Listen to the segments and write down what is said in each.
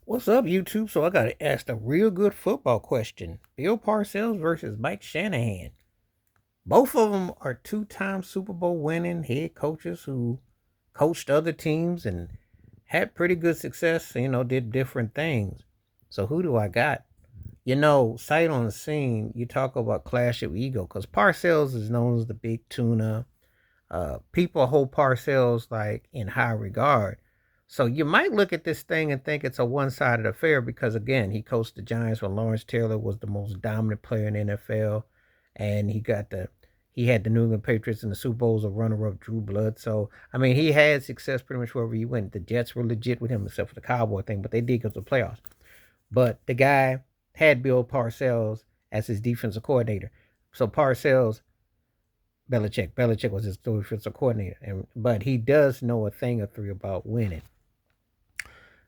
What's up, YouTube? So I got to ask a real good football question. Bill Parcells versus Mike Shanahan. Both of them are two-time Super Bowl winning head coaches who coached other teams and had pretty good success, did different things. So who do I got? Sight on the scene, you talk about clash of ego because Parcells is known as the big tuna. People hold Parcells like in high regard. So you might look at this thing and think it's a one-sided affair because again, he coached the Giants when Lawrence Taylor was the most dominant player in the NFL, and he had the New England Patriots in the Super Bowls, a runner-up Drew Blood. So I mean, he had success pretty much wherever he went. The Jets were legit with him, except for the Cowboy thing, but they did go to the playoffs. But the guy had Bill Parcells as his defensive coordinator. So Belichick was his defensive coordinator, but he does know a thing or three about winning.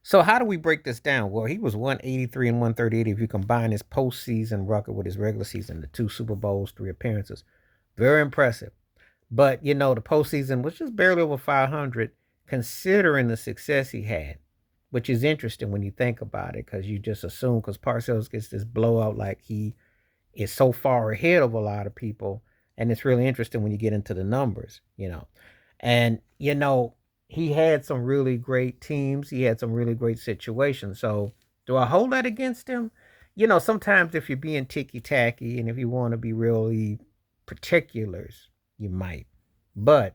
So how do we break this down? Well, he was 183 and 138 if you combine his postseason record with his regular season, the two Super Bowls, three appearances. Very impressive. But the postseason was just barely over 500, considering the success he had, which is interesting when you think about it, because you just assume because Parcells gets this blowout like he is so far ahead of a lot of people. And it's really interesting when you get into the numbers. And, he had some really great teams. He had some really great situations. So do I hold that against him? Sometimes if you're being ticky tacky and if you want to be really particulars, you might. But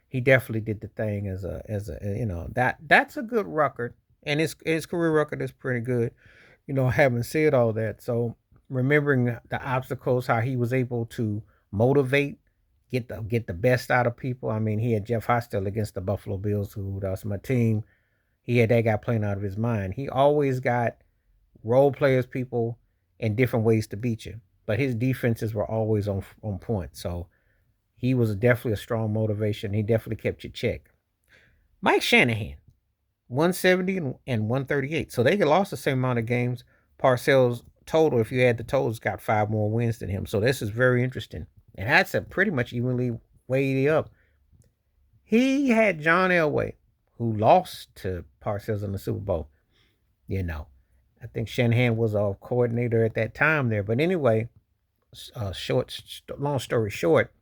he definitely did the thing that's a good record. And his career record is pretty good. Having said all that, so remembering the obstacles, how he was able to motivate, get the best out of people. I mean, he had Jeff Hostel against the Buffalo Bills, who was my team. He had that guy playing out of his mind. He always got role players, people, in different ways to beat you, but his defenses were always on point. So he was definitely a strong motivation. He definitely kept you check. Mike Shanahan, 170 and 138. So they lost the same amount of games. Parcells total, if you add the totals, got five more wins than him. So this is very interesting. And that's a pretty much evenly weighted up. He had John Elway, who lost to Parcells in the Super Bowl. You know, I think Shanahan was a coordinator at that time there. But anyway, long story short,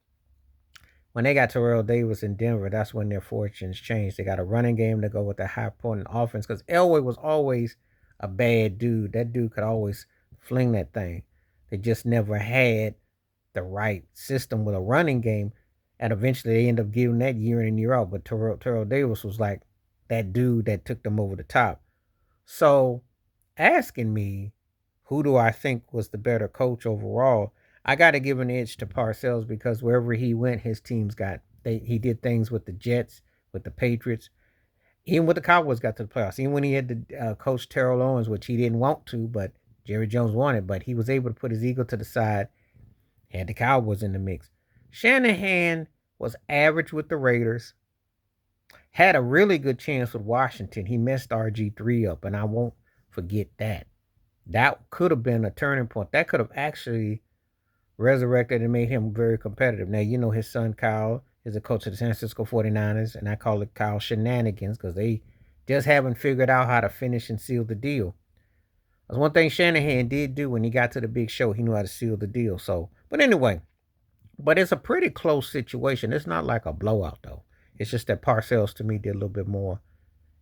when they got Terrell Davis in Denver, that's when their fortunes changed. They got a running game to go with a high point offense because Elway was always a bad dude. That dude could always fling that thing. They just never had the right system with a running game, and eventually they end up giving that year in and year out. But Terrell Davis was like that dude that took them over the top. So, asking me who do I think was the better coach overall, I got to give an edge to Parcells because wherever he went, his teams he did things with the Jets, with the Patriots, even with the Cowboys got to the playoffs. Even when he had to coach Terrell Owens, which he didn't want to, but Jerry Jones wanted, but he was able to put his ego to the side, had the Cowboys in the mix. Shanahan was average with the Raiders, had a really good chance with Washington. He messed RG3 up, and I won't forget that. That could have been a turning point. That could have actually resurrected and made him very competitive. Now, his son Kyle is a coach of the San Francisco 49ers, and I call it Kyle Shenanigans because they just haven't figured out how to finish and seal the deal. That's one thing Shanahan did do when he got to the big show. He knew how to seal the deal. So, but anyway, but it's a pretty close situation. It's not like a blowout, though. It's just that Parcells, to me, did a little bit more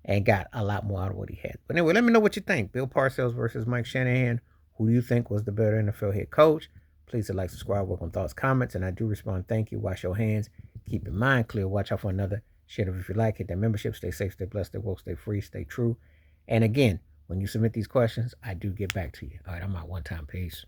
and got a lot more out of what he had. But anyway, let me know what you think. Bill Parcells versus Mike Shanahan. Who do you think was the better NFL head coach? Please hit like, subscribe, work on thoughts, comments, and I do respond. Thank you. Wash your hands. Keep your mind clear. Watch out for another. Share it if you like. Hit that membership. Stay safe, stay blessed, stay woke, stay free, stay true. And again, when you submit these questions, I do get back to you. All right, I'm out one time. Peace.